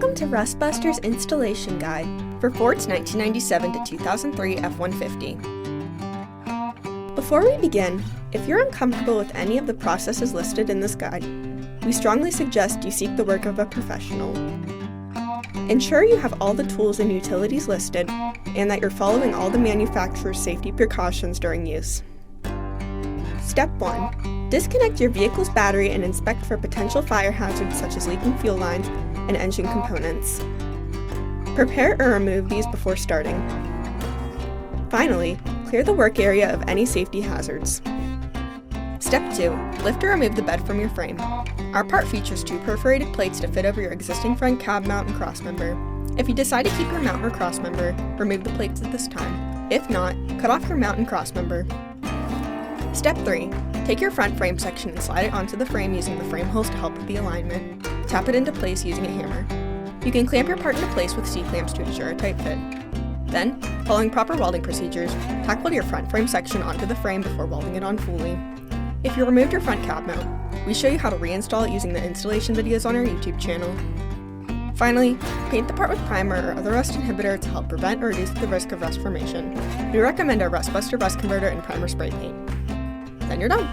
Welcome to Rustbuster's installation guide for Ford's 1997 to 2003 F-150. Before we begin, if you're uncomfortable with any of the processes listed in this guide, we strongly suggest you seek the work of a professional. Ensure you have all the tools and utilities listed and that you're following all the manufacturer's safety precautions during use. Step 1. Disconnect your vehicle's battery and inspect for potential fire hazards such as leaking fuel lines and engine components. Prepare or remove these before starting. Finally, clear the work area of any safety hazards. Step 2. Lift or remove the bed from your frame. Our part features 2 perforated plates to fit over your existing front cab mount and crossmember. If you decide to keep your mount or crossmember, remove the plates at this time. If not, cut off your mount and crossmember. Step 3. Take your front frame section and slide it onto the frame using the frame holes to help with the alignment. Tap it into place using a hammer. You can clamp your part into place with C-clamps to ensure a tight fit. Then, following proper welding procedures, tack weld your front frame section onto the frame before welding it on fully. If you removed your front cab mount, we show you how to reinstall it using the installation videos on our YouTube channel. Finally, paint the part with primer or other rust inhibitor to help prevent or reduce the risk of rust formation. We recommend our Rustbuster Rust Converter and Primer Spray Paint. Then you're done!